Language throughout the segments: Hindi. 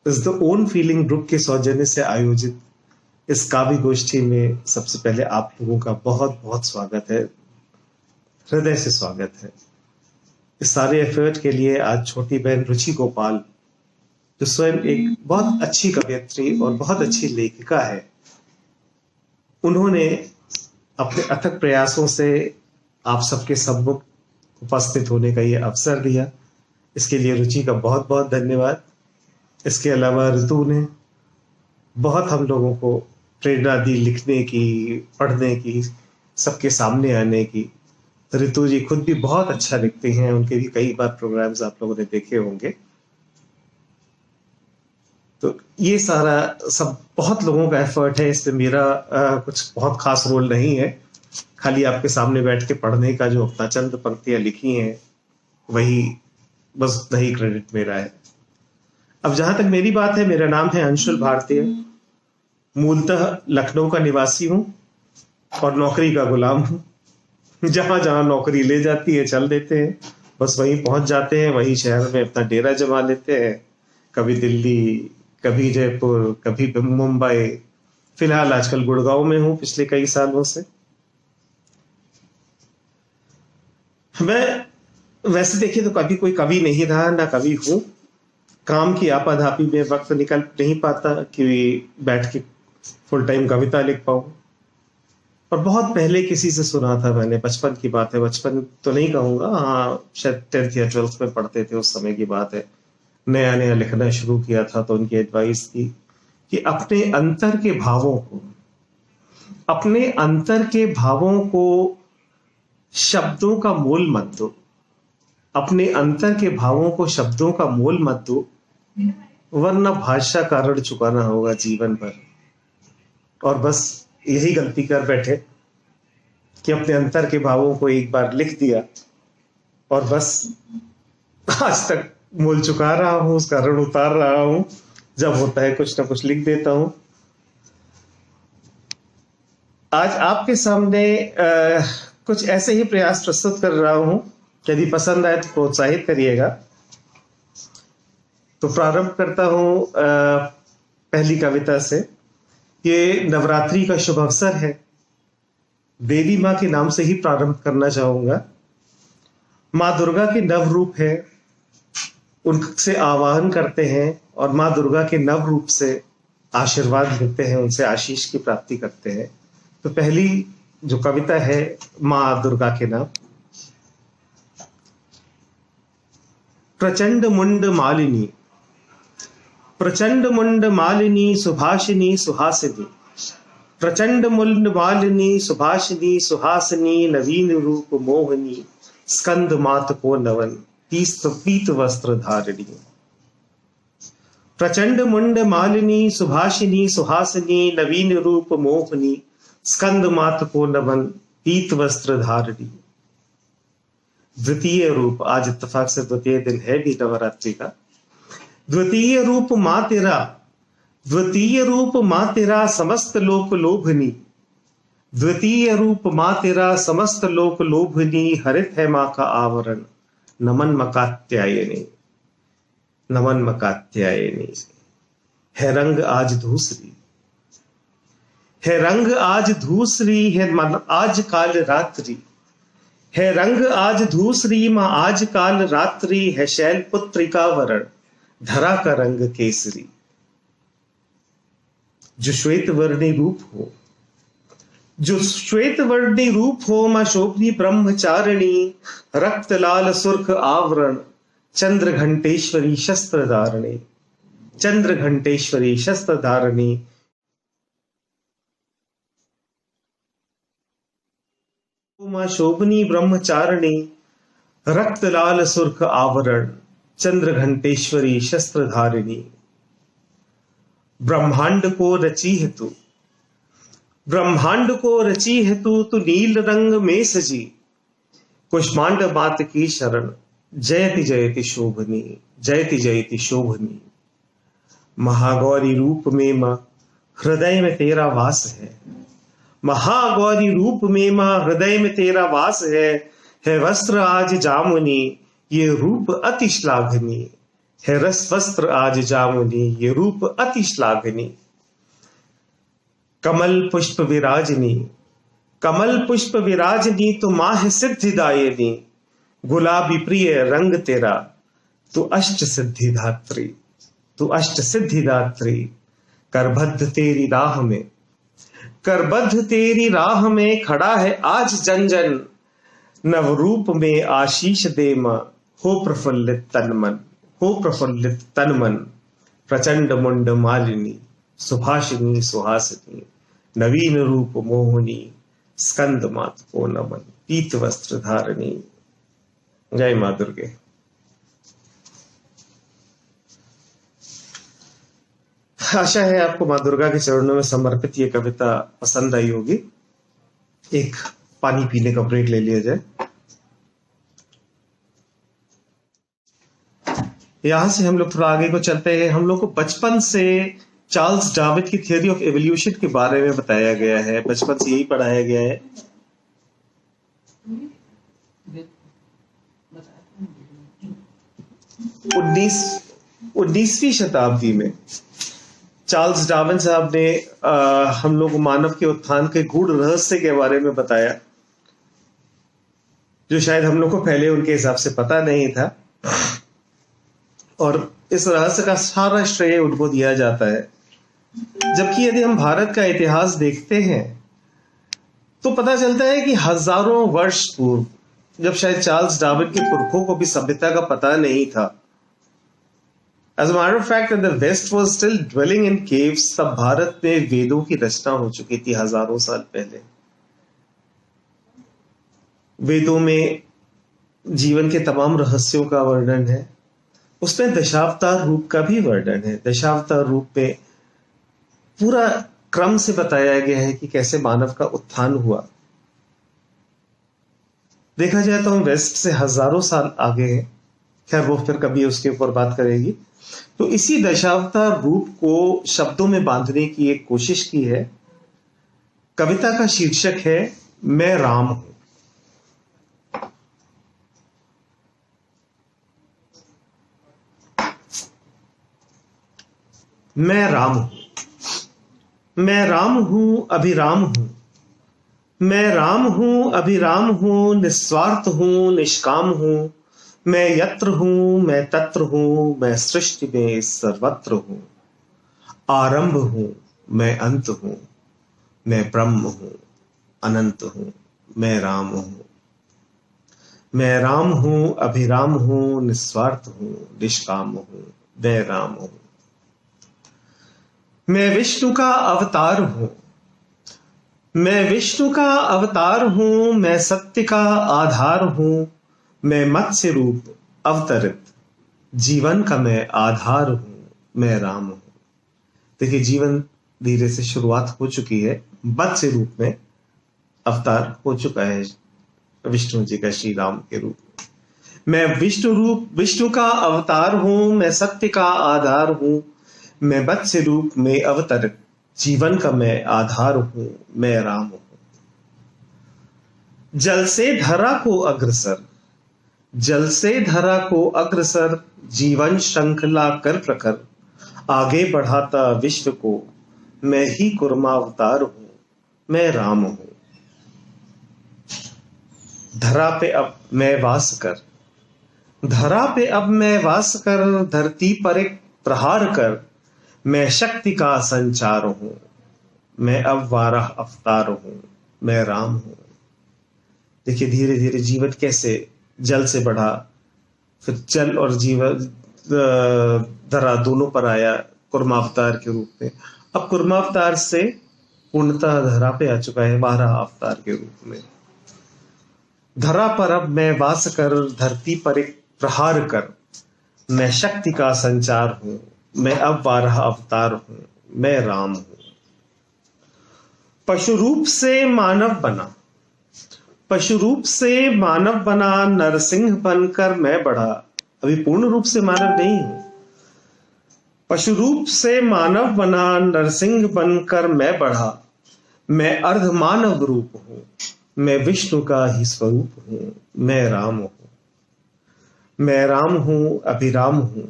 इस द ओन फीलिंग ग्रुप के सौजन्य से आयोजित इस काव्य गोष्ठी में सबसे पहले आप लोगों का बहुत बहुत स्वागत है, हृदय से स्वागत है। इस सारे एफर्ट के लिए आज छोटी बहन रुचि गोपाल, जो स्वयं एक बहुत अच्छी कवयित्री और बहुत अच्छी लेखिका है, उन्होंने अपने अथक प्रयासों से आप सबके सम्मुख उपस्थित होने का ये अवसर दिया। इसके लिए रुचि का बहुत बहुत धन्यवाद। इसके अलावा ऋतु ने बहुत हम लोगों को प्रेरणा दी लिखने की, पढ़ने की, सबके सामने आने की। तो ऋतु जी खुद भी बहुत अच्छा लिखती हैं, उनके भी कई बार प्रोग्राम्स आप लोगों ने देखे होंगे। तो ये सारा सब बहुत लोगों का एफर्ट है, इसमें मेरा कुछ बहुत खास रोल नहीं है। खाली आपके सामने बैठ के पढ़ने का जो अपना चंद पंक्तियां लिखी हैं वही बस नहीं क्रेडिट मेरा है। अब जहां तक मेरी बात है, मेरा नाम है अंशुल भारतीय। मूलतः लखनऊ का निवासी हूं और नौकरी का गुलाम हूं। जहां जहां नौकरी ले जाती है चल देते हैं, बस वहीं पहुंच जाते हैं, वहीं शहर में अपना डेरा जमा लेते हैं। कभी दिल्ली, कभी जयपुर, कभी मुंबई। फिलहाल आजकल गुड़गांव में हूं पिछले कई सालों से। मैं वैसे देखिए तो कभी कोई कवि नहीं रहा, ना कवि हूं। काम की आपाधापी में वक्त निकल नहीं पाता कि बैठ के फुल टाइम कविता लिख पाऊं। और बहुत पहले किसी से सुना था मैंने, बचपन की बात है, बचपन तो नहीं कहूंगा, हाँ शायद 10th या 12th में पढ़ते थे, उस समय की बात है। नया नया लिखना शुरू किया था तो उनकी एडवाइस थी कि अपने अंतर के भावों को शब्दों का मोल मत दो। अपने अंतर के भावों को शब्दों का मोल मत दो, वरना भाषा का ऋण चुकाना होगा जीवन भर। और बस यही गलती कर बैठे कि अपने अंतर के भावों को एक बार लिख दिया और बस आज तक मोल चुका रहा हूं, उसका ऋण उतार रहा हूं। जब होता है कुछ ना कुछ लिख देता हूं। आज आपके सामने कुछ ऐसे ही प्रयास प्रस्तुत कर रहा हूं। यदि पसंद आए तो प्रोत्साहित करिएगा। तो प्रारंभ करता हूं पहली कविता से। ये नवरात्रि का शुभ अवसर है, देवी माँ के नाम से ही प्रारंभ करना चाहूंगा। माँ दुर्गा के नव रूप है, उनसे आवाहन करते हैं और माँ दुर्गा के नव रूप से आशीर्वाद लेते हैं, उनसे आशीष की प्राप्ति करते हैं। तो पहली जो कविता है माँ दुर्गा के नाम। प्रचंड मुंड मालिनी, प्रचंड मुंड मालिनी सुभाषिनी सुहासिनी, प्रचंड मुंड मालिनी सुभाषिनी सुहासिनी, नवीन रूप मोहनी, स्कंद मात को नवन, पीत वस्त्र धारिणी। प्रचंड मुंड मालिनी सुभाषिनी सुहासिनी, नवीन रूप मोहनी, स्कंद मात को नवन, पीत वस्त्र धारिणी। द्वितीय रूप, आज इत्तेफाक से द्वितीय दिन है भी नवरात्रि का। द्वितीय रूप माँ तेरा समस्त लोक लोभनी, द्वितीय रूप माँ तेरा समस्त लोक लोभनी, हरित है माँ का आवरण, नमन मकात्यायनी, नमन मकात्यायनी। है रंग आज धूसरी, है रंग आज धूसरी, है मन आज काल रात्रि, है रंग आज धूसरी माँ आज काल रात्रि, है शैल पुत्री का वरण, धरा का रंग केसरी। जो श्वेत वर्णी रूप हो, जो श्वेत वर्णी रूप हो, माँ शोभनी ब्रह्मचारिणी, रक्त लाल सुर्ख आवरण, चंद्र घंटेश्वरी शस्त्र धारणी, चंद्र घंटेश्वरी शस्त्र धारणी। माँ शोभनी ब्रह्मचारिणी, रक्त लाल सुर्ख आवरण, चंद्र घंटेश्वरी शस्त्र धारिणी। ब्रह्मांड को रची है तू, ब्रह्मांड को रची है तू, तू नील रंग में सजी, कुष्मांड मात की शरण, जयति जयति शोभनी, जयति जयति शोभनी। महागौरी रूप में मां हृदय में तेरा वास है, महागौरी रूप में मां हृदय में तेरा वास है वस्त्र आज जामुनी, ये रूप अति श्लाघनी, है रस वस्त्र आज जामुनी, ये रूप अति श्लाघनी। कमल पुष्प विराजनी, कमल पुष्प विराजनी, तू माह सिद्धिदायिनी। गुलाबी प्रिय रंग तेरा, तू अष्ट सिद्धिदात्री, तू अष्ट सिद्धिदात्री। करबद्ध तेरी राह में, करबद्ध तेरी राह में खड़ा है आज जन जन। नवरूप में आशीष दे मां, हो प्रफुल्लित तन मन, हो प्रफुल्लित तन मन। प्रचंड मुंड मालिनी, सुभाषिनी सुहासिनी। नवीन रूप मोहनी, स्कंद मात को नमन। पीत वस्त्र धारणी। जय मां दुर्गे। आशा है आपको मां दुर्गा के चरणों में समर्पित ये कविता पसंद आई होगी। एक पानी पीने का ब्रेक ले लिया जाए। यहां से हम लोग थोड़ा आगे को चलते हैं। हम लोग को बचपन से चार्ल्स डार्विन की थियोरी ऑफ एवोल्यूशन के बारे में बताया गया है, बचपन से यही पढ़ाया गया है। 19वीं शताब्दी में चार्ल्स डार्विन साहब ने हम लोग मानव के उत्थान के गूढ़ रहस्य के बारे में बताया, जो शायद हम लोग को पहले उनके हिसाब से पता नहीं था। और इस रहस्य का सारा श्रेय उनको दिया जाता है। जबकि यदि हम भारत का इतिहास देखते हैं तो पता चलता है कि हजारों वर्ष पूर्व, जब शायद चार्ल्स डार्विन के पुरखों को भी सभ्यता का पता नहीं था, as a matter of fact the west was still dwelling in caves, तब भारत में वेदों की रचना हो चुकी थी हजारों साल पहले। वेदों में जीवन के तमाम रहस्यों का वर्णन है, उसमें दशावतार रूप का भी वर्णन है। दशावतार रूप में पूरा क्रम से बताया गया है कि कैसे मानव का उत्थान हुआ। देखा जाए तो हम वेस्ट से हजारों साल आगे हैं, खैर वो फिर कभी उसके ऊपर बात करेगी। तो इसी दशावतार रूप को शब्दों में बांधने की एक कोशिश की है। कविता का शीर्षक है मैं राम हूं। मैं राम हूं, मैं राम हूं अभिराम हूं। मैं राम हूं अभिराम हूं, निस्वार्थ हूं निष्काम हूं। मैं यत्र हूं मैं तत्र हूं, मैं सृष्टि में सर्वत्र हूं। आरंभ हूं मैं अंत हूं, मैं ब्रह्म हूं अनंत हूं। मैं राम हूं, मैं राम हूं अभिराम हूं, निस्वार्थ हूं निष्काम हूं। मैं राम हूं। मैं विष्णु का अवतार हूं, मैं विष्णु का अवतार हूं। मैं सत्य का आधार हूं, मैं मत्स्य रूप अवतरित। जीवन का मैं आधार हूं, मैं राम हूं। देखिए, जीवन धीरे से शुरुआत हो चुकी है, मत्स्य रूप में अवतार हो चुका है विष्णु जी का श्री राम के रूप में। मैं विष्णु का अवतार हूं, मैं सत्य का आधार हूं। मैं मत्स्य रूप में अवतरित, जीवन का मैं आधार हूं। मैं राम हूं। जल से धरा को अग्रसर, जल से धरा को अग्रसर। जीवन श्रृंखला कर प्रकर, आगे बढ़ाता विश्व को। मैं ही कुर्मावतार हूं, मैं राम हूं। धरा पे अब मैं वास कर, धरा पे अब मैं वास कर। धरती पर एक प्रहार कर, मैं शक्ति का संचार हूं। मैं अब 12 अवतार हूं, मैं राम हूं। देखिए, धीरे धीरे जीवन कैसे जल से बढ़ा, फिर जल और जीवन धरा दोनों पर आया कुर्मावतार के रूप में। अब कुर्मावतार से पूर्णतः धरा पे आ चुका है 12 अवतार के रूप में। धरा पर अब मैं वास कर, धरती पर एक प्रहार कर। मैं शक्ति का संचार हूं, मैं अब 12 अवतार हूं, मैं राम हूं। पशु रूप से मानव बना, पशु रूप से मानव बना। नरसिंह बनकर मैं बढ़ा, अभी पूर्ण रूप से मानव नहीं हूं। पशु रूप से मानव बना, नरसिंह बनकर मैं बढ़ा। मैं अर्ध मानव रूप हूं, मैं विष्णु का ही स्वरूप हूं। मैं राम हूं, मैं राम हूं अभिराम हूं।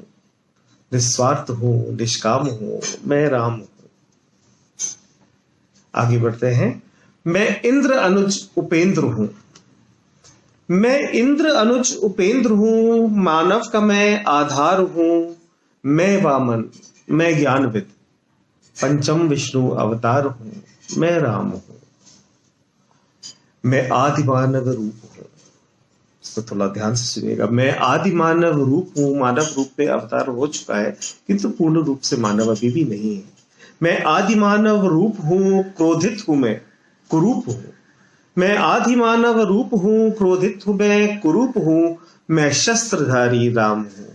निस्वार्थ हूं, निष्काम हूं, मैं राम हूं। आगे बढ़ते हैं। मैं इंद्र अनुज उपेंद्र हूं। मैं इंद्र अनुज उपेंद्र हूं, मानव का मैं आधार हूं। मैं वामन, मैं ज्ञानविद, पंचम विष्णु अवतार हूं। मैं राम हूं। मैं आदि मानव रूप हूं। इसको थोड़ा ध्यान से सुनिएगा। मैं आदि मानव रूप हूं, मानव रूप में अवतार हो चुका है, किंतु पूर्ण रूप से मानव अभी भी नहीं है। मैं आदि मानव रूप हूं, क्रोधित हूं मैं, कुरूप हूं। मैं आदि मानव रूप हूं, क्रोधित हूं मैं, कुरूप हूं। मैं शस्त्रधारी राम हूं।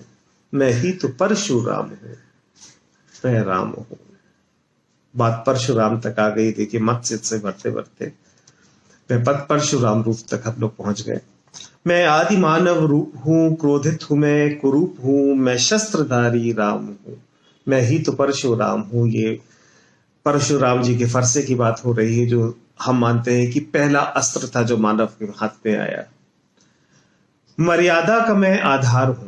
मैं ही तो परशुराम हूं। मैं राम हूं। बात परशुराम तक आ गई। देखिए मत्स्य से बढ़ते बढ़ते मैं पद परशुराम रूप तक हम लोग पहुंच गए। मैं आदि मानव रूप हूं, क्रोधित हूं मैं, कुरूप हूं। मैं शस्त्रधारी राम हूं। मैं ही तो परशुराम हूं। ये परशुराम जी के फरसे की बात हो रही है, जो हम मानते हैं कि पहला अस्त्र था जो मानव के हाथ में आया। मर्यादा का मैं आधार हूं।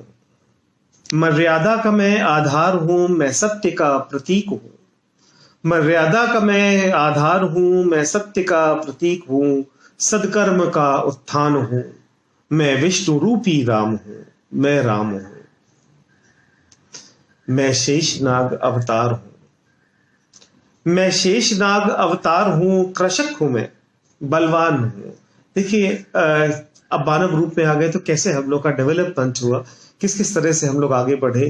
मर्यादा का मैं आधार हूं, मैं सत्य का प्रतीक हूं। मर्यादा का मैं आधार हूं, मैं सत्य का प्रतीक हूं। सदकर्म का उत्थान हूं। मैं विष्णु रूपी राम हूं। मैं राम हूं। मैं शेषनाग अवतार हूं। मैं शेषनाग अवतार हूं, कृषक हूं मैं, बलवान हूं। देखिए अब मानव रूप में आ गए तो कैसे हम लोग का डेवलपमेंट हुआ, किस किस तरह से हम लोग आगे बढ़े।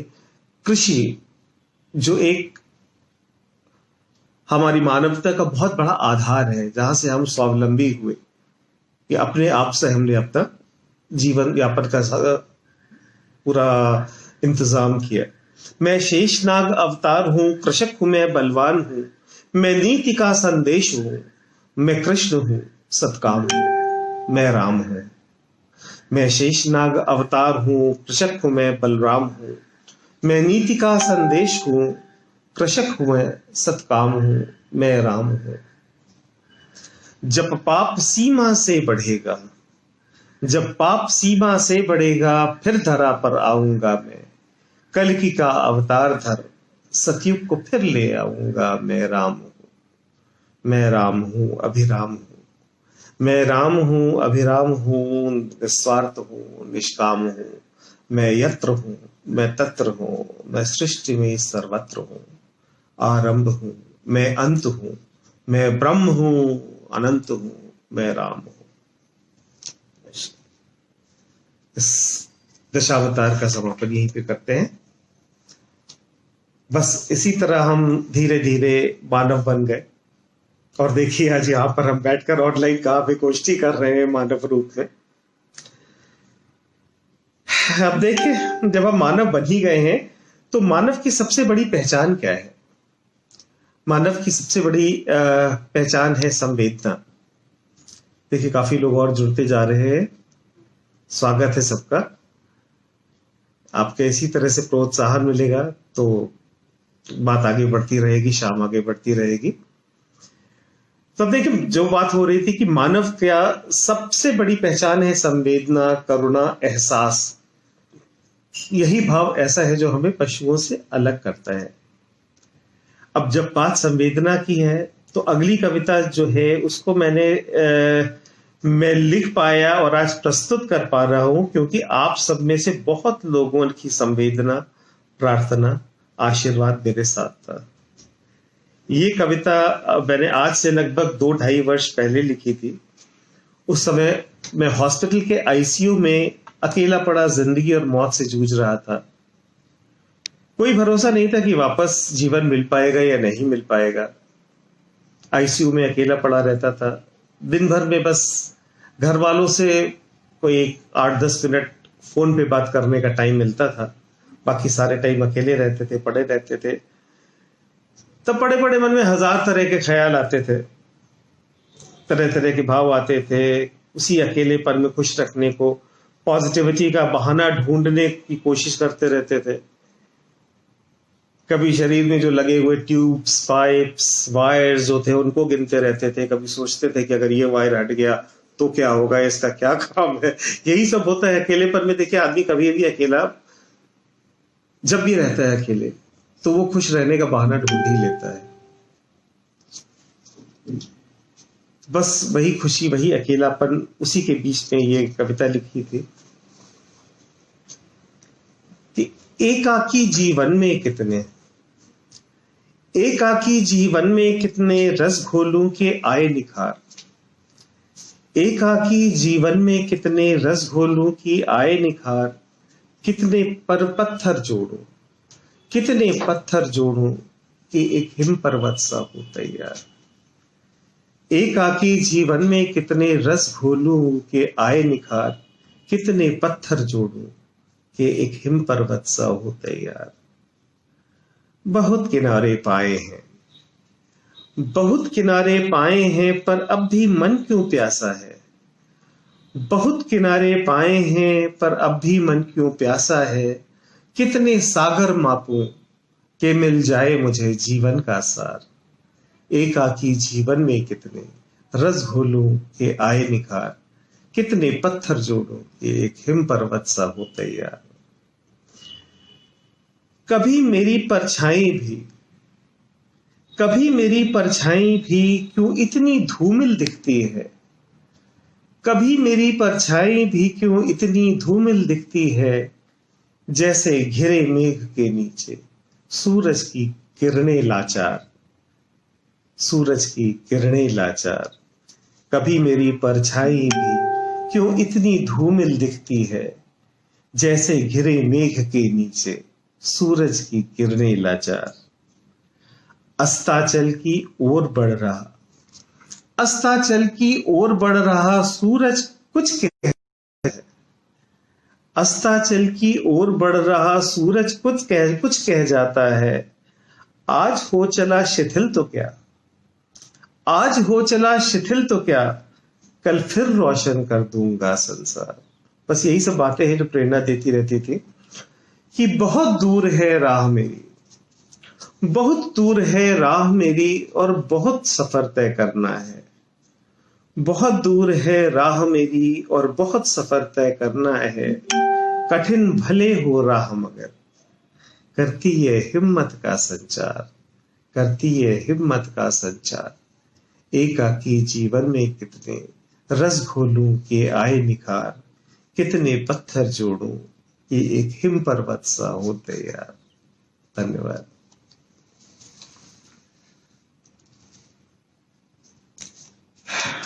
कृषि जो एक हमारी मानवता का बहुत बड़ा आधार है, जहां से हम स्वावलंबी हुए कि अपने आप से हमने अपना जीवन यापन का पूरा इंतजाम किया। मैं शेषनाग अवतार हूं, कृषक हूं मैं, बलवान हूं। मैं नीति का संदेश हूं। मैं कृष्ण हूं, सतकाम हूं। मैं राम हूं। मैं शेषनाग अवतार हूं, कृषक हूं मैं, बलराम हूं। मैं नीति का संदेश हूं, कृषक हूं मैं, सतकाम हूं। मैं राम हूं। जब पाप सीमा से बढ़ेगा, जब पाप सीमा से बढ़ेगा, फिर धरा पर आऊंगा मैं। कल्कि का अवतार धर, सतयुग को फिर ले आऊंगा। मैं राम हूं। मैं राम हूं, अभिराम हूं। मैं राम हूं, अभिराम हूं, निस्वार्थ हूं, निष्काम हूं। मैं यत्र हूं, मैं तत्र हूं। मैं सृष्टि में सर्वत्र हूं। आरंभ हूं, मैं अंत हूं। मैं ब्रह्म हूं, अनंत हूं। मैं राम हूं। इस दशावतार का समापन यहीं पे करते हैं। बस इसी तरह हम धीरे धीरे मानव बन गए। और देखिए आज यहाँ पर हम बैठकर ऑनलाइन कहाँ पे गोष्ठी कर रहे हैं मानव रूप में। अब देखिए जब हम मानव बन ही गए हैं तो मानव की सबसे बड़ी पहचान क्या है? मानव की सबसे बड़ी पहचान है संवेदना। देखिए काफी लोग और जुड़ते जा रहे हैं। स्वागत है सबका। आपके इसी तरह से प्रोत्साहन मिलेगा तो बात आगे बढ़ती रहेगी, शाम आगे बढ़ती रहेगी। तो अब देखिए जो बात हो रही थी कि मानव क्या सबसे बड़ी पहचान है, संवेदना, करुणा, एहसास। यही भाव ऐसा है जो हमें पशुओं से अलग करता है। अब जब बात संवेदना की है तो अगली कविता जो है उसको मैं लिख पाया और आज प्रस्तुत कर पा रहा हूं क्योंकि आप सब में से बहुत लोगों की संवेदना, प्रार्थना, आशीर्वाद मेरे साथ था। ये कविता मैंने आज से लगभग 2-2.5 वर्ष पहले लिखी थी। उस समय मैं हॉस्पिटल के आईसीयू में अकेला पड़ा जिंदगी और मौत से जूझ रहा था। कोई भरोसा नहीं था कि वापस जीवन मिल पाएगा या नहीं मिल पाएगा। आईसीयू में अकेला पड़ा रहता था। दिन भर में बस घर वालों से कोई 8-10 मिनट फोन पे बात करने का टाइम मिलता था। बाकी सारे टाइम अकेले रहते थे, पड़े रहते थे। तब बड़े बड़े मन में हजार तरह के ख्याल आते थे, तरह तरह के भाव आते थे। उसी अकेलेपन में खुश रखने को पॉजिटिविटी का बहाना ढूंढने की कोशिश करते रहते थे। कभी शरीर में जो लगे हुए ट्यूब्स, पाइप्स, वायर्स जो थे उनको गिनते रहते थे। कभी सोचते थे कि अगर ये वायर हट गया तो क्या होगा, इसका क्या काम है। यही सब होता है अकेलेपन में। देखिए आदमी कभी भी अकेला जब भी रहता है अकेले तो वो खुश रहने का बहाना ढूंढ ही लेता है। बस वही खुशी, वही अकेलापन, उसी के बीच में ये कविता लिखी थी कि एकाकी जीवन में कितने, एकाकी जीवन में कितने रस घोलूं के आए निखार, एकाकी जीवन में कितने रस घोलूं की आए निखार, कितने पर पत्थर जोड़ूं, कितने पत्थर जोड़ूं कि एक हिम पर्वत सा हो तैयार। एकाकी जीवन में कितने रस घोलूं के आए निखार, कितने पत्थर जोड़ूं कि एक हिम पर्वत सा हो तैयार। बहुत किनारे पाए हैं, बहुत किनारे पाए हैं, पर अब भी मन क्यों प्यासा है। बहुत किनारे पाए हैं पर अब भी मन क्यों प्यासा है। कितने सागर मापूं के मिल जाए मुझे जीवन का सार। एकाकी जीवन में कितने रस घोलूं के आए निखार, कितने पत्थर जोड़ूं कि एक हिम पर्वत सा हो तैयार। कभी मेरी परछाई भी, कभी मेरी परछाई भी क्यों इतनी धूमिल दिखती है। कभी मेरी परछाई भी क्यों इतनी धूमिल दिखती है। जैसे घिरे मेघ के नीचे सूरज की किरणें लाचार, सूरज की किरणें लाचार। कभी मेरी परछाई भी क्यों इतनी धूमिल दिखती है। जैसे घिरे मेघ के नीचे सूरज की किरणें लाचार। अस्ताचल की ओर बढ़ रहा, अस्ताचल की ओर बढ़ रहा सूरज कुछ कह, अस्ताचल की ओर बढ़ रहा सूरज कुछ कह जाता है। आज हो चला शिथिल तो क्या, आज हो चला शिथिल तो क्या, कल फिर रोशन कर दूंगा संसार। बस यही सब बातें हैं जो प्रेरणा देती रहती थी कि बहुत दूर है राह मेरी, बहुत दूर है राह मेरी और बहुत सफर तय करना है। बहुत दूर है राह मेरी और बहुत सफर तय करना है। कठिन भले हो राह मगर करती है हिम्मत का संचार, करती है हिम्मत का संचार। एकाकी जीवन में कितने रस घोलूं के आए निखार, कितने पत्थर जोड़ूं कि एक हिम पर्वत सा हो तैयार। धन्यवाद।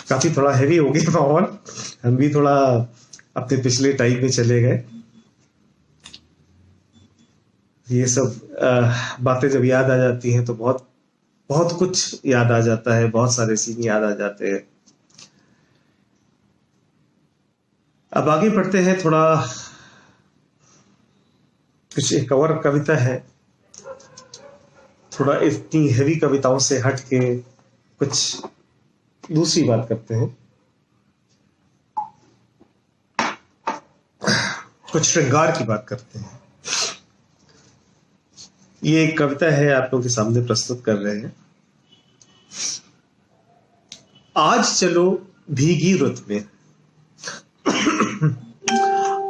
काफी थोड़ा हैवी हो गया माहौल, हम भी थोड़ा अपने पिछले टाइम में चले गए। ये सब बातें जब याद आ जाती हैं तो बहुत बहुत कुछ याद आ जाता है, बहुत सारे सीन याद आ जाते हैं। अब आगे बढ़ते हैं, थोड़ा कुछ एक और कविता है, थोड़ा इतनी हैवी कविताओं से हट के कुछ दूसरी बात करते हैं। कुछ श्रृंगार की बात करते हैं। ये एक कविता है, आप लोगों के सामने प्रस्तुत कर रहे हैं। आज चलो भीगी रुत में,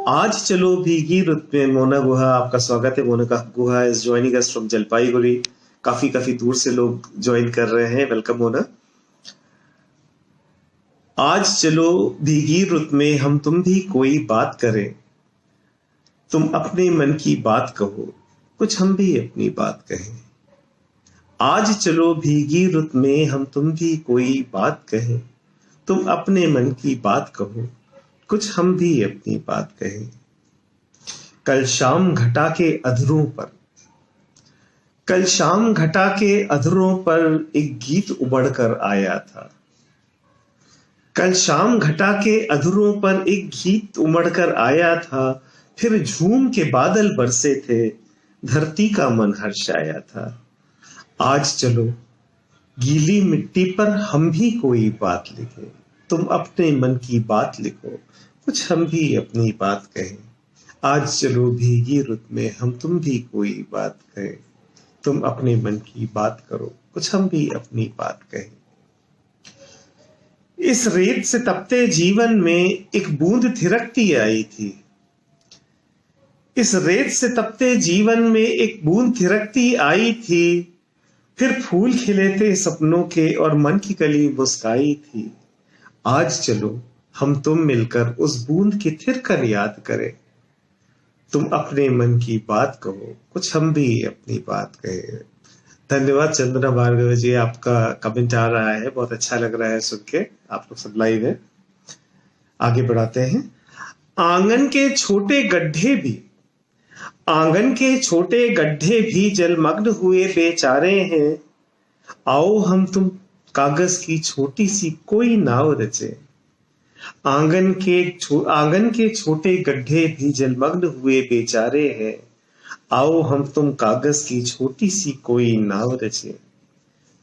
आज चलो भीगी रुत में। मोना गुहा, आपका स्वागत है। Mona Guha is joining us from Jalpaiguri. काफी दूर से लोग ज्वाइन कर रहे हैं। वेलकम मोना। आज चलो भीगी रुत में हम तुम भी कोई बात करें। तुम अपने मन की बात कहो, कुछ हम भी अपनी बात कहें। आज चलो भीगी रुत में हम तुम भी कोई बात कहें। तुम अपने मन की बात कहो, कुछ हम भी अपनी बात कहें। कल शाम घटा के अधरों पर, कल शाम घटा के अधरों पर एक गीत उबड़ कर आया था। कल शाम घटा के अधरों पर एक गीत उमड़ कर आया था। फिर झूम के बादल बरसे थे, धरती का मन हर्षाया था। आज चलो गीली मिट्टी पर हम भी कोई बात लिखें। तुम अपने मन की बात लिखो, कुछ हम भी अपनी बात कहें। आज चलो भीगी रुत में हम तुम भी कोई बात कहें। तुम अपने मन की बात करो, कुछ हम भी अपनी बात कहें। इस रेत से तपते जीवन में एक बूंद थिरकती आई थी। इस रेत से तपते जीवन में एक बूंद थिरकती आई थी, फिर फूल खिले थे सपनों के और मन की कली मुस्काई थी। आज चलो हम तुम मिलकर उस बूंद की थिरकन याद करें। तुम अपने मन की बात कहो, कुछ हम भी अपनी बात कहें। धन्यवाद चंद्रा भार्गव जी, आपका कमेंट आ रहा है, बहुत अच्छा लग रहा है सुन के। आप लोग सब लाइव है, आगे बढ़ाते हैं। आंगन के छोटे गड्ढे भी, आंगन के छोटे गड्ढे भी जलमग्न हुए बेचारे हैं। आओ हम तुम कागज की छोटी सी कोई नाव रचे। आंगन के छोटे गड्ढे भी जलमग्न हुए बेचारे हैं। आओ हम तुम कागज की छोटी सी कोई नाव रचे।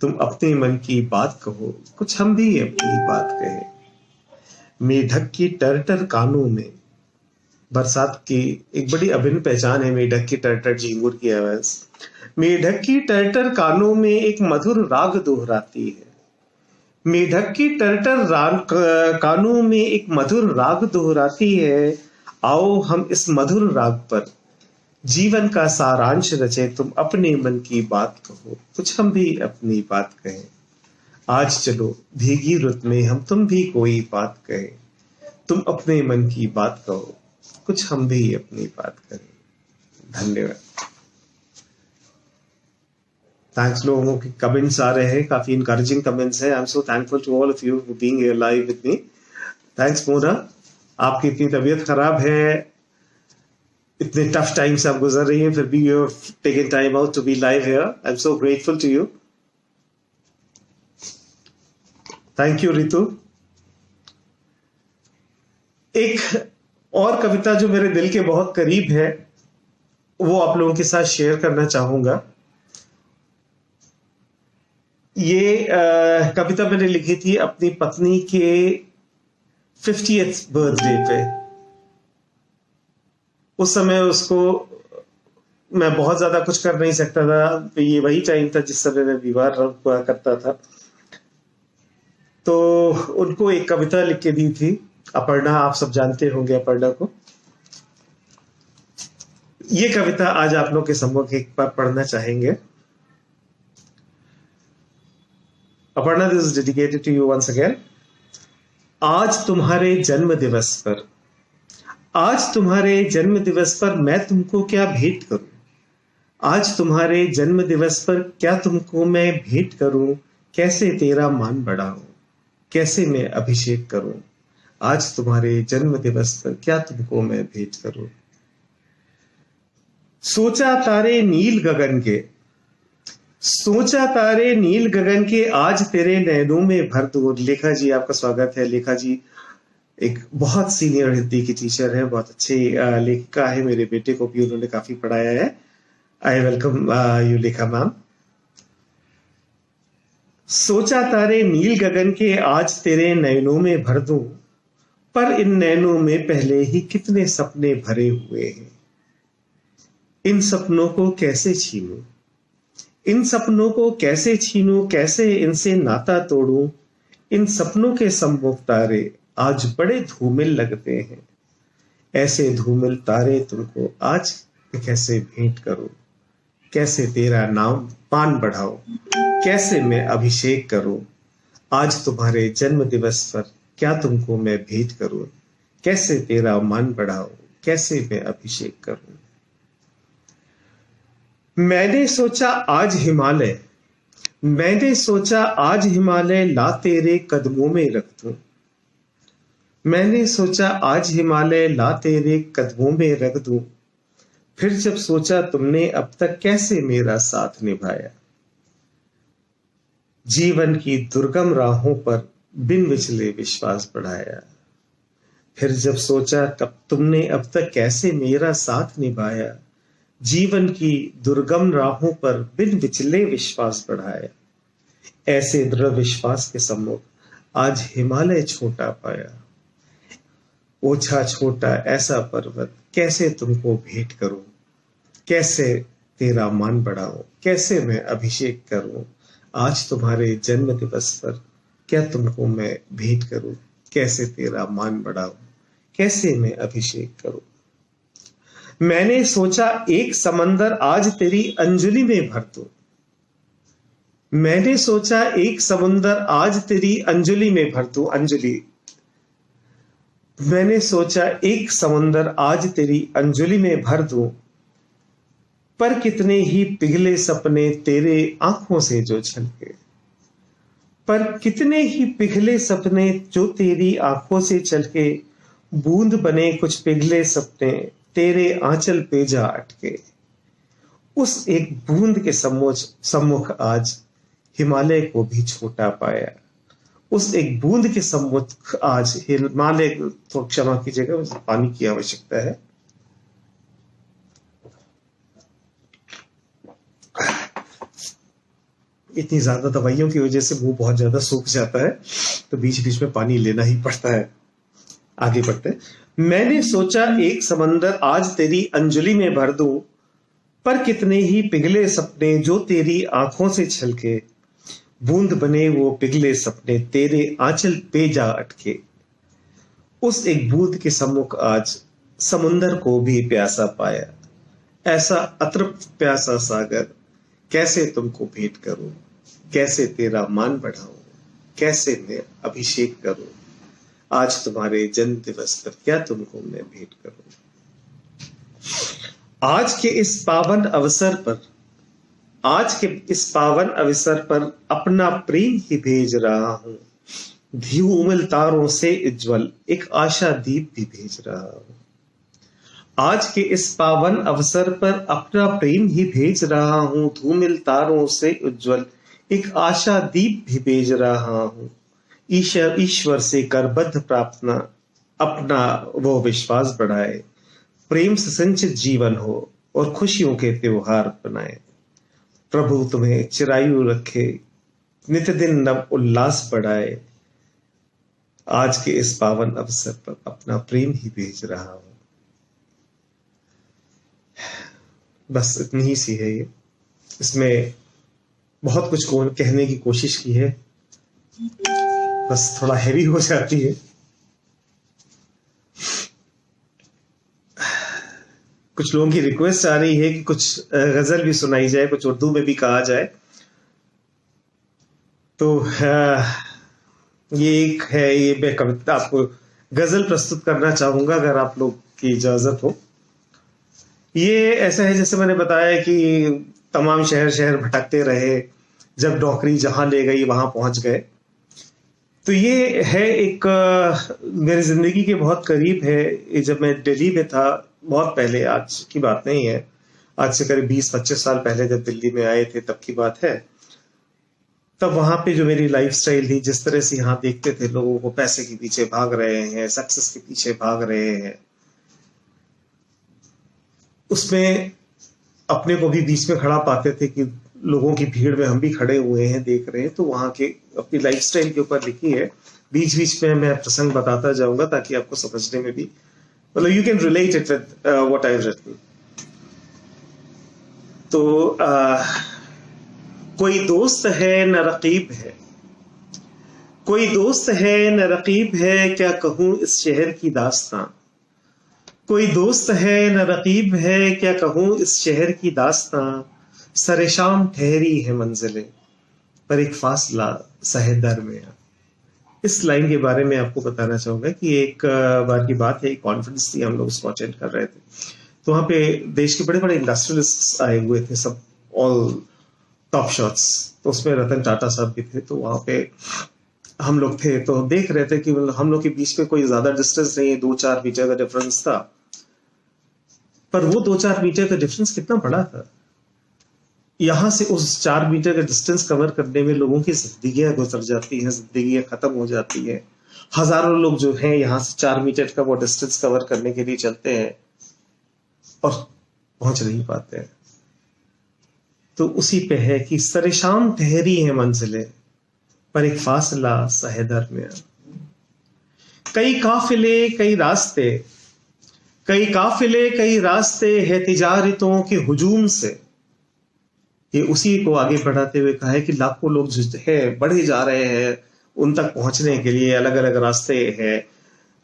तुम अपने मन की बात कहो, कुछ हम भी अपनी बात कहें। मेढक की टर्टर कानों में, बरसात की एक बड़ी अभिन्न पहचान है मेढक की टर्टर, झींगुर की आवाज। मेढक की टर्टर कानों में एक मधुर राग दोहराती है। मेढक की टर्टर कानों में एक मधुर राग दोहराती है। आओ हम इस मधुर राग पर जीवन का सारांश रचे। तुम अपने मन की बात कहो, कुछ हम भी अपनी बात कहें। आज चलो भीगी रुत में हम तुम भी कोई बात कहें। तुम अपने मन की बात कहो, कुछ हम भी अपनी बात करें। धन्यवाद। थैंक्स, लोगों के कमेंट्स आ रहे हैं, काफी इंकरेजिंग कमेंट्स हैं। I am so thankful to all of you for being here live with me. Thanks Mona, आपकी इतनी तबीयत खराब है, इतने टफ टाइम से आप गुजर रही हैं, फिर भी you have taken time out to be live here. I am so grateful to you. Thank you Ritu. एक और कविता जो मेरे दिल के बहुत करीब है, वो आप लोगों के साथ शेयर करना चाहूंगा। ये कविता मैंने लिखी थी अपनी पत्नी के 50th बर्थडे पे। उस समय उसको मैं बहुत ज्यादा कुछ कर नहीं सकता था, तो ये वही टाइम था जिस समय मैं विवाह हुआ करता था। तो उनको एक कविता लिख के दी थी। अपर्णा, आप सब जानते होंगे अपर्णा को। ये कविता आज आप लोग के सम्मुख एक बार पढ़ना चाहेंगे। Aparna, this is dedicated to you once again. आज तुम्हारे जन्म दिवस पर, आज तुम्हारे जन्म दिवस पर मैं तुमको क्या भेंट करूं। आज तुम्हारे जन्म दिवस पर क्या तुमको मैं भेंट करूं। कैसे तेरा मान बढ़ाऊं, कैसे मैं अभिषेक करूं। आज तुम्हारे जन्म दिवस पर क्या तुमको मैं भेंट करूं। सोचा तारे नील गगन के, सोचा तारे नील गगन के आज तेरे नैनों में भर दूं। लेखा जी, आपका स्वागत है। लेखा जी एक बहुत सीनियर हिंदी की टीचर है, बहुत अच्छी लेखिका है। मेरे बेटे को भी उन्होंने काफी पढ़ाया है। आई वेलकम यू लेखा मैम। सोचा तारे नील गगन के आज तेरे नैनों में भर दूं, पर इन नैनों में पहले ही कितने सपने भरे हुए हैं। इन सपनों को कैसे छीनूं, इन सपनों को कैसे छीनूं, कैसे इनसे नाता तोड़ूं। इन सपनों के सम्मुख तारे आज बड़े धूमिल लगते हैं। ऐसे धूमिल तारे तुमको आज कैसे भेंट करूं। कैसे तेरा नाम मान बढ़ाऊं, कैसे मैं अभिषेक करूं। आज तुम्हारे जन्म दिवस पर क्या तुमको मैं भेंट करूं। कैसे तेरा मान बढ़ाऊं, कैसे मैं अभिषेक करूं। मैंने सोचा आज हिमालय, मैंने सोचा आज हिमालय ला तेरे कदमों में रख दूं। मैंने सोचा आज हिमालय ला तेरे कदमों में रख दूं। फिर जब सोचा तुमने अब तक कैसे मेरा साथ निभाया। जीवन की दुर्गम राहों पर बिन विचले विश्वास बढ़ाया। फिर जब सोचा तब तुमने अब तक कैसे मेरा साथ निभाया। जीवन की दुर्गम राहों पर बिन विचले विश्वास बढ़ाया। ऐसे दृढ़ विश्वास के सम्मुख आज हिमालय छोटा पाया। ओछा छोटा ऐसा पर्वत कैसे तुमको भेंट करूं। कैसे तेरा मान बढ़ाऊं, कैसे मैं अभिषेक करूं। आज तुम्हारे जन्म दिवस पर क्या तुमको मैं भेंट करूं। कैसे तेरा मान बढ़ाऊं, कैसे मैं अभिषेक करूं। मैंने सोचा एक समंदर आज तेरी अंजलि में भर दूं। मैंने सोचा एक समुंदर आज तेरी अंजलि में भर दूं। अंजलि। मैंने सोचा एक समुंदर आज तेरी अंजलि में भर दूं, पर कितने ही पिघले सपने तेरे आंखों से जो छलके। पर कितने ही पिघले सपने जो तेरी आंखों से छलके, बूंद बने कुछ पिघले सपने तेरे आंचल पे जा अटके। उस एक बूंद के सम्मुख आज हिमालय को भी छोटा पाया। उस एक बूंद के सम्मुख आज हिमालय, तो क्षमा कीजिएगा, पानी की आवश्यकता है। इतनी ज्यादा दवाइयों की वजह से मुंह बहुत ज्यादा सूख जाता है, तो बीच बीच में पानी लेना ही पड़ता है। आगे बढ़ते हैं। मैंने सोचा एक समंदर आज तेरी अंजलि में भर दूं, पर कितने ही पिघले सपने जो तेरी आंखों से छलके, बूंद बने वो पिघले सपने तेरे आंचल पे जा अटके। उस एक बूंद के सम्मुख आज समुंदर को भी प्यासा पाया। ऐसा अतृप्त प्यासा सागर कैसे तुमको भेंट करूं, कैसे तेरा मान बढ़ाऊं, कैसे मैं अभिषेक करूं। आज तुम्हारे जन्म दिवस पर क्या तुमको मैं भेंट करूं। आज के इस पावन अवसर पर, आज के इस पावन अवसर पर अपना प्रेम ही भेज रहा हूं। धूमिल तारों से उज्जवल एक आशा दीप भी भेज रहा हूं। आज के इस पावन अवसर पर अपना प्रेम ही भेज रहा हूं। धूमिल तारों से उज्जवल एक आशा दीप भी भेज रहा हूं। ईश्वर से करबद्ध प्रार्थना अपना वो विश्वास बढ़ाए। प्रेम से संचित जीवन हो और खुशियों के त्योहार बनाए। प्रभु तुम्हें चिरायु रखे, नित्य दिन नव उल्लास बढ़ाए। आज के इस पावन अवसर पर अपना प्रेम ही भेज रहा हूं। बस इतनी ही सी है ये। इसमें बहुत कुछ कहने की कोशिश की है, बस थोड़ा हैवी हो जाती है। कुछ लोगों की रिक्वेस्ट आ रही है कि कुछ गजल भी सुनाई जाए, कुछ उर्दू में भी कहा जाए। तो ये एक है, ये मैं कविता आपको गजल प्रस्तुत करना चाहूंगा अगर आप लोग की इजाजत हो। ये ऐसा है जैसे मैंने बताया कि तमाम शहर शहर भटकते रहे, जब नौकरी जहां ले गई वहां पहुंच गए। तो ये है एक मेरी जिंदगी के बहुत करीब है। ये जब मैं दिल्ली में था, बहुत पहले, आज की बात नहीं है, आज से करीब 20-25 साल पहले जब दिल्ली में आए थे तब की बात है। तब वहां पे जो मेरी लाइफस्टाइल थी, जिस तरह से यहाँ देखते थे लोगों को पैसे के पीछे भाग रहे हैं, सक्सेस के पीछे भाग रहे हैं, उसमें अपने को भी बीच में खड़ा पाते थे कि लोगों की भीड़ में हम भी खड़े हुए हैं, देख रहे हैं। तो वहां के अपनी लाइफस्टाइल के ऊपर लिखी है। बीच बीच में मैं प्रसंग बताता जाऊंगा ताकि आपको समझने में भी, मतलब you can relate it with what I have written. तो कोई दोस्त है न रकीब है, कोई दोस्त है न रकीब है, क्या कहूं इस शहर की दास्तां। कोई दोस्त है न रकीब है, क्या कहूं इस शहर की दास्तां। सरे शाम ठहरी है मंजिलें, पर एक फासला सहे दरमियां। इस लाइन के बारे में आपको बताना चाहूंगा कि एक बार की बात है, एक कॉन्फ्रेंस थी, हम लोग उसको अटेंड कर रहे थे। तो वहां पे देश के बड़े बड़े इंडस्ट्रियलिस्ट आए हुए थे, सब ऑल टॉप शॉट्स। तो उसमें रतन टाटा साहब भी थे। तो वहां पे हम लोग थे, तो देख रहे थे कि हम लोग के बीच में कोई ज्यादा डिस्टेंस नहीं है, 2-4 मीटर का डिफरेंस था। पर वो 2-4 मीटर का डिफरेंस कितना बड़ा था। यहां से उस 4 मीटर का डिस्टेंस कवर करने में लोगों की जिंदगियां गुजर जाती हैं, जिंदगियां खत्म हो जाती हैं। हजारों लोग जो हैं यहां से 4 मीटर का वो डिस्टेंस कवर करने के लिए चलते हैं और पहुंच नहीं पाते हैं। तो उसी पे है कि सरे शाम ठहरी है मंजिलें, पर एक फासला सहे दरमियां। कई काफिले कई रास्ते, कई काफिले कई रास्ते है तिजारतों के हुजूम से। ये उसी को आगे बढ़ाते हुए कहा है कि लाखों लोग जो है बढ़े जा रहे हैं, उन तक पहुंचने के लिए अलग अलग रास्ते हैं।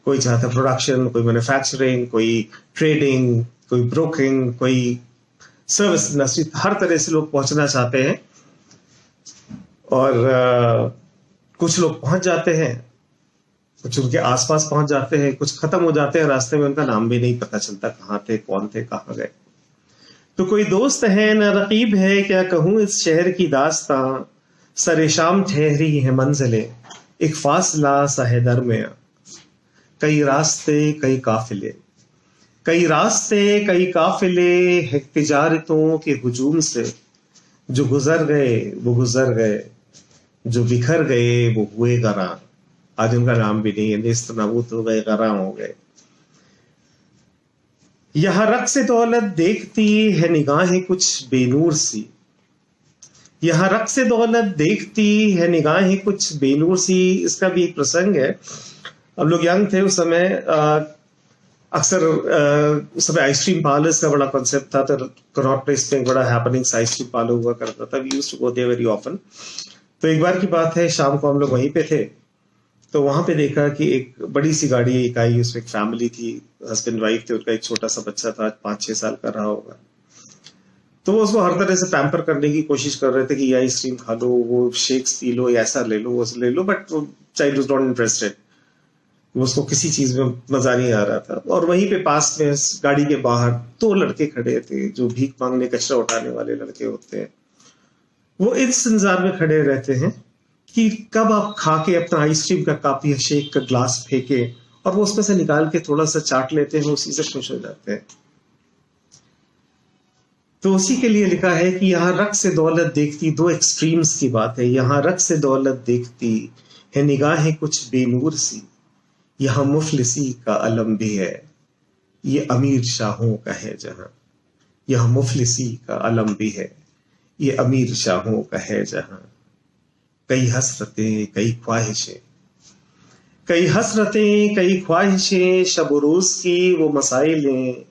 कोई चाहता है प्रोडक्शन, कोई मैन्युफैक्चरिंग, कोई ट्रेडिंग, कोई ब्रोकिंग, कोई सर्विस इंडस्ट्री, हर तरह से लोग पहुंचना चाहते हैं। और कुछ लोग पहुंच जाते हैं, कुछ उनके आसपास पहुंच जाते हैं, कुछ खत्म हो जाते हैं रास्ते में, उनका नाम भी नहीं पता चलता, कहाँ थे, कौन थे, कहाँ गए। तो कोई दोस्त है न रकीब है, क्या कहूँ इस शहर की दास्तां, सरे शाम ठहरी है मंजिलें, एक फासला सा है दरमियां, कई रास्ते कई काफिले, कई रास्ते कई काफिले है तिजारतों के हुजूम से, जो गुजर गए वो गुजर गए, जो बिखर गए वो हुए गरां। आज उनका नाम भी नहीं है, नेस्त नाबूद हो गए, गरां हो गए। यहां रक्स दौलत देखती है निगाहें कुछ बेनूर सी, यहां रक्स दौलत देखती है निगाहें कुछ बेनूर सी। इसका भी एक प्रसंग है। हम लोग यंग थे उस समय, अक्सर उस समय आइसक्रीम पार्लर्स का बड़ा कॉन्सेप्ट था, तो कनॉट प्लेस में एक बड़ा हैपनिंग आइसक्रीम पार्लर हुआ करता था। We used to go there very often. तो एक बार की बात है, शाम को हम लोग वहीं पे थे, तो वहां पे देखा कि एक बड़ी सी गाड़ी एक आई, उसमें एक फैमिली थी, हस्बैंड वाइफ थे, उनका एक छोटा सा बच्चा था, 5-6 साल का रहा होगा। तो वो उसको हर तरह से पैम्पर करने की कोशिश कर रहे थे कि ये आइसक्रीम खा लो, वो शेक्स पी लो, ऐसा ले लो, वो ले लो, बट वो चाइल्ड वाज नॉट इंटरेस्टेड। वो उसको किसी चीज में मजा नहीं आ रहा था। और वहीं पे पास में गाड़ी के बाहर 2 लड़के खड़े थे, जो भीख मांगने, कचरा उठाने वाले लड़के होते हैं। वो इस इंतजार में खड़े रहते हैं कि कब आप खा के अपना आइसक्रीम का कप या शेक का ग्लास फेंके, और वो उसमें से निकाल के थोड़ा सा चाट लेते हैं, उसी से खुश हो जाते हैं। तो उसी के लिए लिखा है कि यहाँ रक्स से दौलत देखती, 2 एक्सट्रीम्स की बात है। यहाँ रक्स से दौलत देखती है निगाहें कुछ बेनूर सी, यहाँ मुफलिसी का अलम भी है, ये अमीर शाहों का है जहां। यहाँ मुफलिसी का अलम भी है, ये अमीर शाहों का है जहां। कई हसरतें कई ख्वाहिशें, कई हसरतें कई ख्वाहिशें, शब रोज की वो मसाइलें,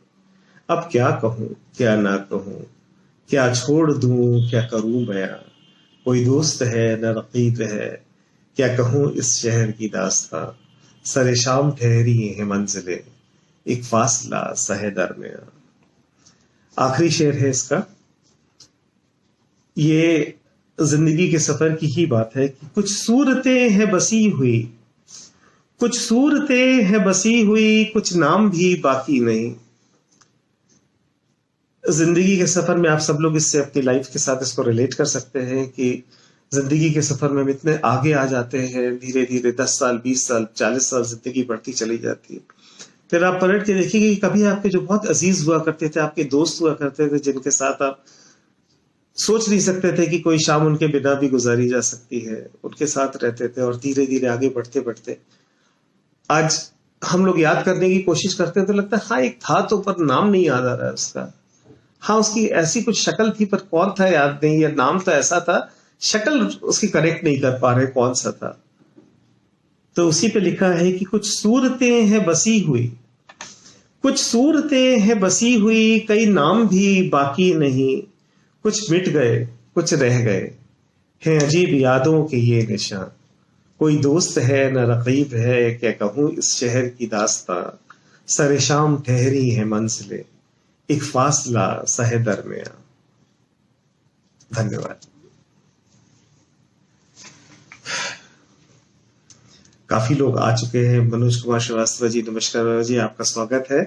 अब क्या कहूं क्या ना कहूं, क्या छोड़ दूं क्या करूं बयां। कोई दोस्त है न रकीब है, क्या कहूं इस शहर की दास्तां, सरे शाम ठहरी है मंजिलें, एक फासला सा है दरमियां। आखिरी शेर है इसका। ये जिंदगी के सफर की ही बात है कि कुछ सूरतें हैं बसी हुई, कुछ सूरतें हैं बसी हुई, कुछ नाम भी बाकी नहीं। जिंदगी के सफर में आप सब लोग इससे अपनी लाइफ के साथ इसको रिलेट कर सकते हैं कि जिंदगी के सफर में हम इतने आगे आ जाते हैं, धीरे धीरे 10 साल, 20 साल, 40 साल जिंदगी बढ़ती चली जाती है। फिर आप पलट के देखिए कि कभी आपके जो बहुत अजीज हुआ करते थे, आपके दोस्त हुआ करते थे, जिनके साथ आप सोच नहीं सकते थे कि कोई शाम उनके बिना भी गुजारी जा सकती है, उनके साथ रहते थे, और धीरे धीरे आगे बढ़ते बढ़ते आज हम लोग याद करने की कोशिश करते हैं तो लगता है हाँ एक था तो, पर नाम नहीं याद आ रहा है उसका। हाँ उसकी ऐसी कुछ शक्ल थी, पर कौन था याद नहीं, या नाम तो ऐसा था, शक्ल उसकी करेक्ट नहीं कर पा रहे कौन सा था। तो उसी पे लिखा है कि कुछ सूरतें हैं बसी हुई, कुछ सूरतें हैं बसी हुई, कई नाम भी बाकी नहीं, कुछ मिट गए कुछ रह गए, हैं अजीब यादों के ये निशान। कोई दोस्त है न रकीब है, क्या कहूं इस शहर की दास्तां, सरे शाम ठहरी है मंजिलें, एक फासला सा है दरमियां। धन्यवाद। काफी लोग आ चुके हैं। मनोज कुमार श्रीवास्तव जी, नमस्कार जी, आपका स्वागत है।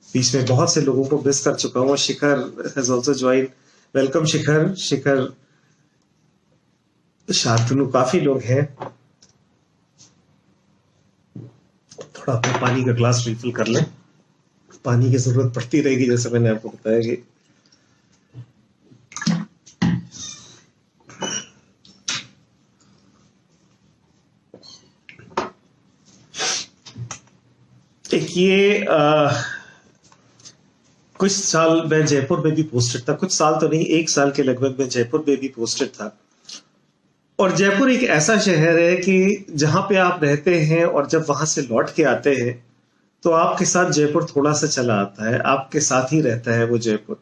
बीच में बहुत से लोगों को मिस कर चुका हूँ। शिखर हैज आल्सो ज्वाइन, वेलकम शिखर। शिखर, शांतनु, काफी लोग हैं। थोड़ा अपना पानी का ग्लास रिफिल कर लें, पानी की जरूरत पड़ती रहेगी जैसे मैंने आपको बताया कि एक ये कुछ साल मैं जयपुर में भी पोस्टेड था, कुछ साल तो नहीं, 1 साल के लगभग मैं जयपुर में भी पोस्टेड था। और जयपुर एक ऐसा शहर है कि जहां पे आप रहते हैं और जब वहां से लौट के आते हैं तो आपके साथ जयपुर थोड़ा सा चला आता है, आपके साथ ही रहता है वो जयपुर।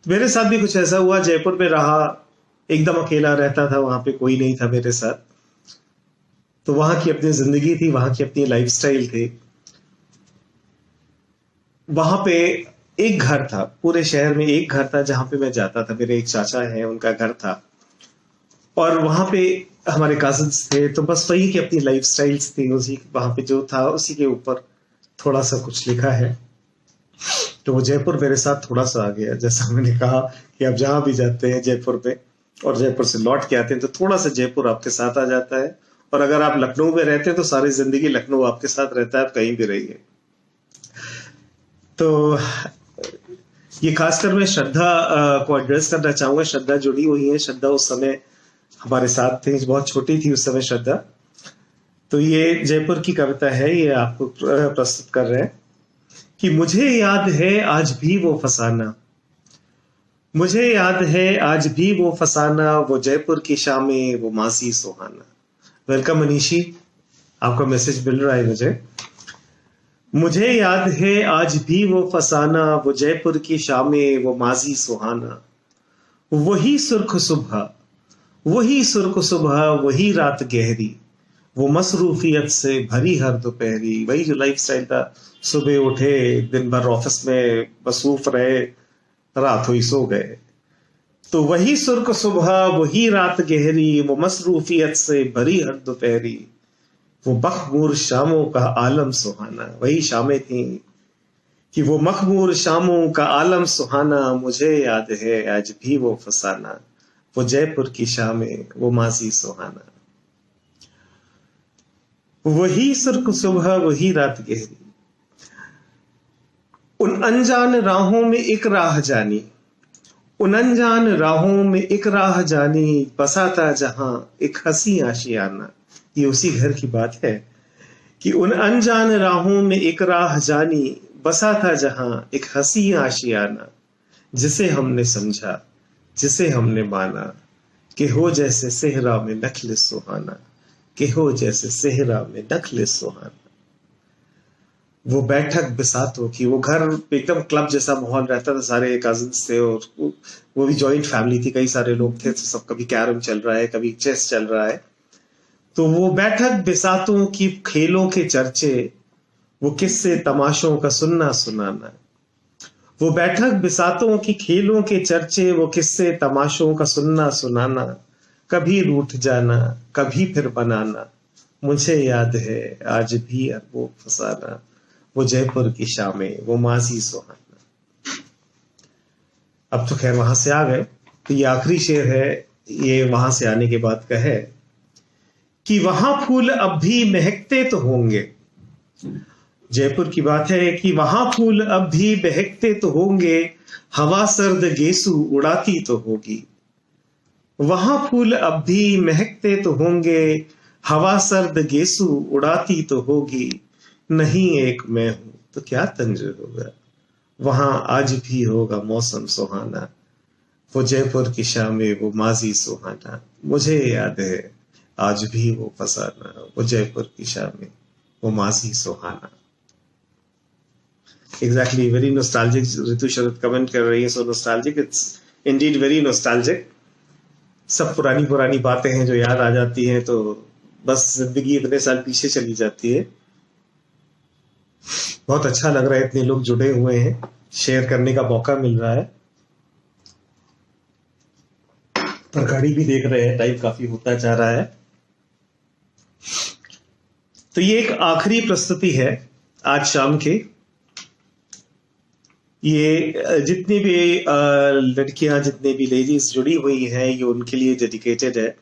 मेरे साथ भी कुछ ऐसा हुआ, जयपुर में रहा, एकदम अकेला रहता था, वहां पे कोई नहीं था मेरे साथ। तो वहां की अपनी जिंदगी थी, वहां की अपनी लाइफस्टाइल थी। वहां पे एक घर था, पूरे शहर में एक घर था जहां पे मैं जाता था। मेरे एक चाचा है, उनका घर था, और वहां पे हमारे कजिन्स थे। तो बस वही की अपनी लाइफ स्टाइल्स थी, उसी वहां पे जो था उसी के ऊपर थोड़ा सा कुछ लिखा है। तो वो जयपुर मेरे साथ थोड़ा सा आ गया। जैसा मैंने कहा कि आप जहां भी जाते हैं जयपुर में और जयपुर से लौट के आते हैं तो थोड़ा सा जयपुर आपके साथ आ जाता है। और अगर आप लखनऊ में रहते हैं तो सारी जिंदगी लखनऊ आपके साथ रहता है, आप कहीं भी रहिए। तो ये खासकर मैं श्रद्धा को एड्रेस करना चाहूंगा। श्रद्धा जुड़ी हुई है, श्रद्धा उस समय हमारे साथ थी, बहुत छोटी थी उस समय श्रद्धा। तो ये जयपुर की कविता है, ये आपको प्रस्तुत कर रहे हैं कि मुझे याद है आज भी वो फसाना, मुझे याद है आज भी वो फसाना, वो जयपुर की शामें वो मासी सुहाना। वेलकम मनीषी, आपका मैसेज मिल रहा है मुझे। मुझे याद है आज भी वो फसाना, वो जयपुर की शामें वो माजी सुहाना। वही सुर्ख सुबह, वही सुर्ख सुबह, वही रात गहरी, वो मसरूफियत से भरी हर दोपहरी। वही जो लाइफ स्टाइल था, सुबह उठे, दिन भर ऑफिस में मसरूफ रहे, रात हुई सो गए। तो वही सुर्ख सुबह, वही रात गहरी, वो मसरूफियत से भरी हर दोपहरी, वो मखमूर शामों का आलम सुहाना। वही शामें थी कि वो मखमूर शामों का आलम सुहाना। मुझे याद है आज भी वो फसाना, वो जयपुर की शामें वो माजी सुहाना। वही सुर्ख सुबह, वही रात गहरी, उन अनजान राहों में एक राह जानी, उन अनजान राहों में एक राह जानी, बसा था जहां एक हंसी आशियाना। ये उसी घर की बात है कि उन अनजान राहों में एक राह जानी, बसा था जहां एक हंसी आशियाना। जिसे हमने समझा, जिसे हमने माना, कि हो जैसे सेहरा में नखल सुहाना, कि हो जैसे सेहरा में नखल सुहाना। वो बैठक बिसातों की, वो घर एकदम क्लब जैसा माहौल रहता था, सारे कजिन्स थे और वो भी जॉइंट फैमिली थी, कई सारे लोग थे। तो सब कभी कैरम चल रहा है, कभी चेस चल रहा है। तो वो बैठक बिसातों की, खेलों के चर्चे, वो किस्से तमाशों का सुनना सुनाना। वो बैठक बिसातों की, खेलों के चर्चे, वो किस्से तमाशों का सुनना सुनाना। कभी रूठ जाना, कभी फिर बनाना, मुझे याद है आज भी वो फसाना, वो जयपुर की शामें वो माजी सुहाना। अब तो खैर वहां से आ गए। तो ये आखिरी शेर है, ये वहां से आने के बाद का है कि वहां फूल अब भी महकते तो होंगे। जयपुर की बात है कि वहां फूल अब भी महकते तो होंगे, हवा सर्द गेसू उड़ाती तो होगी। वहां फूल अब भी महकते तो होंगे, हवा सर्द गेसू उड़ाती तो होगी। नहीं एक मैं हूं तो क्या तंज होगा, वहां आज भी होगा मौसम सुहाना, वो जयपुर की शामें वो माजी सुहाना। मुझे याद है आज भी वो फसाना, वो जयपुर की शामें वो माजी सुहाना। Exactly, very nostalgic. Ritu Sharad comment कर रही है, so nostalgic, it's indeed very nostalgic. सब पुरानी पुरानी बातें हैं जो याद आ जाती हैं, तो बस जिंदगी इतने साल पीछे चली जाती है। बहुत अच्छा लग रहा है, इतने लोग जुड़े हुए हैं, शेयर करने का मौका मिल रहा है। पर घड़ी भी देख रहे हैं, टाइम काफी होता जा रहा है। तो ये एक आखिरी प्रस्तुति है आज शाम की। ये जितनी भी लड़कियां, जितनी भी लेडीज जुड़ी हुई हैं, ये उनके लिए डेडिकेटेड है।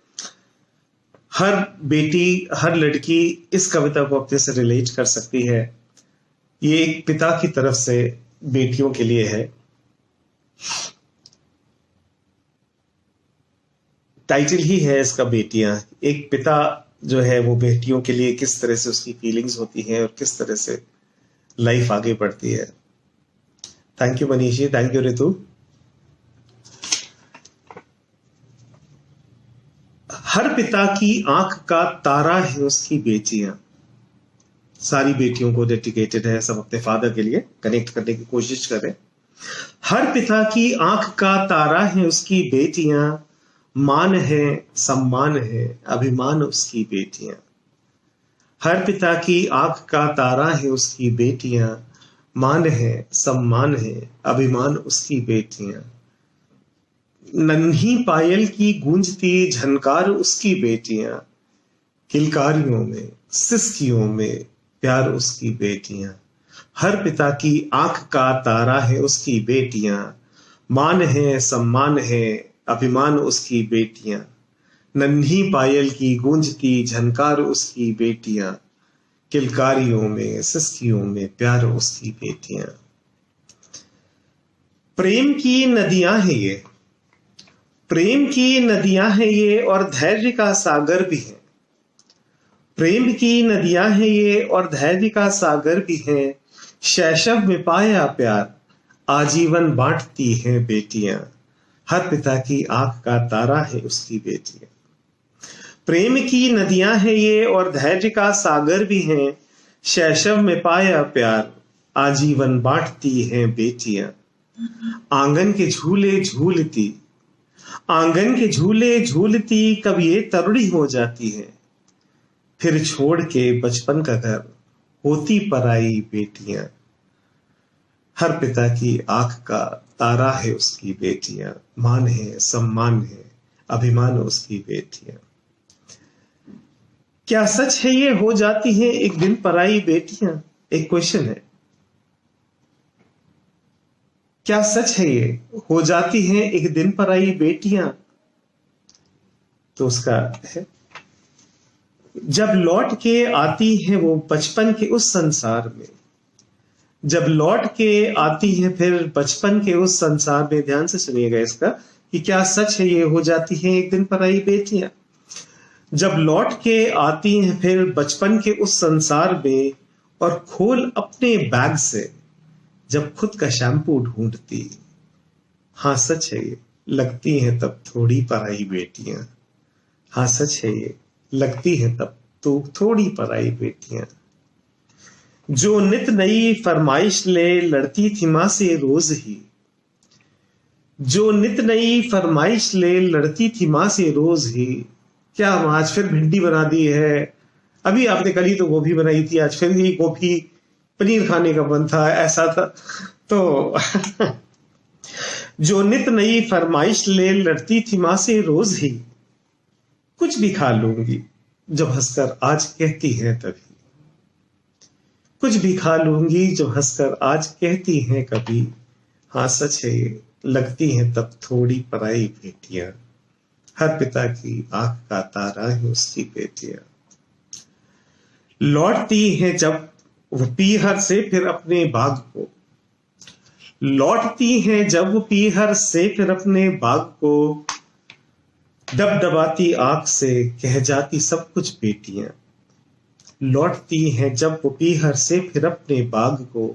हर बेटी, हर लड़की इस कविता को अपने से रिलेट कर सकती है। ये एक पिता की तरफ से बेटियों के लिए है। टाइटल ही है इसका बेटियां। एक पिता जो है वो बेटियों के लिए किस तरह से उसकी फीलिंग्स होती हैं और किस तरह से लाइफ आगे बढ़ती है। Thank you Manishi, thank you Ritu. हर पिता की आंख का तारा है उसकी बेटियां। सारी बेटियों को डेडिकेटेड है, सब अपने फादर के लिए कनेक्ट करने की कोशिश करें। हर पिता की आंख का तारा है उसकी बेटियां, मान है, सम्मान है, अभिमान उसकी बेटियां। हर पिता की आंख का तारा है उसकी बेटियां, मान है सम्मान है अभिमान उसकी बेटियां। नन्ही पायल की गूंजती झनकार उसकी बेटियां, किलकारियों में सिसकियों में प्यार उसकी बेटियां। हर पिता की आंख का तारा है उसकी बेटियां। मान है सम्मान है अभिमान उसकी बेटियां। नन्ही पायल की गूंजती झनकार उसकी बेटियां, किलकारियों में सिसकियों में प्यार उसकी बेटियां। प्रेम की नदियां हैं ये, प्रेम की नदियां हैं ये और धैर्य का सागर भी है। प्रेम की नदियां हैं ये और धैर्य का सागर भी है। शैशव में पाया प्यार आजीवन बांटती हैं बेटियां। हर पिता की आंख का तारा है उसकी बेटियां। प्रेम की नदियां हैं ये और धैर्य का सागर भी हैं। शैशव में पाया प्यार आजीवन बांटती हैं बेटियां। आंगन के झूले झूलती, आंगन के झूले झूलती कब ये तरुणी हो जाती है। फिर छोड़ के बचपन का घर होती पराई बेटियां। हर पिता की आंख का तारा है उसकी बेटियां। मान है सम्मान है अभिमान उसकी बेटियां। क्या सच है ये हो जाती हैं एक दिन पराई बेटियां? एक क्वेश्चन है, क्या सच है ये हो जाती हैं एक दिन पराई बेटियां? तो उसका है, जब लौट के आती है वो बचपन के उस संसार में, जब लौट के आती है फिर बचपन के उस संसार में। ध्यान से सुनिएगा इसका कि क्या सच है ये हो जाती है एक दिन पराई बेटियां। जब लौट के आती हैं फिर बचपन के उस संसार में और खोल अपने बैग से जब खुद का शैम्पू ढूंढती। हाँ सच है ये लगती हैं तब थोड़ी पराई बेटियां। हाँ सच है ये लगती हैं तब तो थोड़ी पराई बेटियां। जो नित नई फरमाइश ले लड़ती थी मां से रोज ही, जो नित नई फरमाइश ले लड़ती थी मां से रोज ही। क्या आज फिर भिंडी बना दी है, अभी आपने कल ही तो गोभी बनाई थी, आज फिर ये गोभी पनीर खाने का मन था, ऐसा था तो जो नित नई फरमाइश ले लड़ती थी मां से रोज ही। कुछ भी खा लूंगी जब हंसकर आज कहती है तभी। कुछ भी खा लूंगी जब हंसकर आज कहती हैं कभी। हाँ सच है ये लगती हैं तब थोड़ी पराई बेटियां। हर पिता की आंख का तारा है उसकी बेटियां। लौटती हैं जब वो पीहर से फिर अपने बाग को, लौटती हैं जब वो पीहर से फिर अपने बाग को। डबडबाती आंख से कह जाती सब कुछ बेटियां। लौटती हैं जब वो पीहर से फिर अपने बाग को।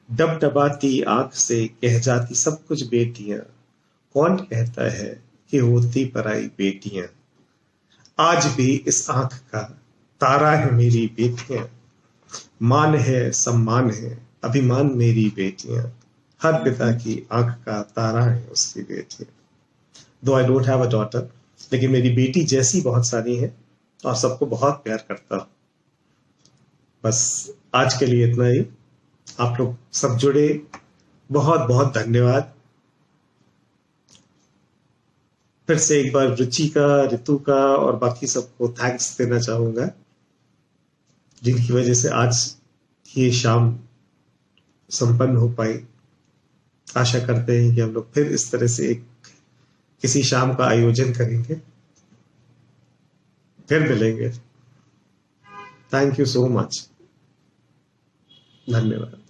डबडबाती आंख से कह जाती सब कुछ बेटियां। कौन कहता है कि होती पराई बेटियां। आज भी इस आंख का तारा है मेरी बेटियां। मान है सम्मान है अभिमान मेरी बेटियां। हर पिता की आंख का तारा है उसकी बेटियां। दो I don't have a daughter, लेकिन मेरी बेटी जैसी बहुत सारी हैं और सबको बहुत प्यार करता हूं। बस आज के लिए इतना ही। आप लोग सब जुड़े, बहुत बहुत धन्यवाद। फिर से एक बार रुचि का, ऋतु का और बाकी सबको थैंक्स देना चाहूंगा, जिनकी वजह से आज ये शाम संपन्न हो पाई। आशा करते हैं कि हम लोग फिर इस तरह से एक किसी शाम का आयोजन करेंगे, फिर मिलेंगे। थैंक यू सो मच, धन्यवाद।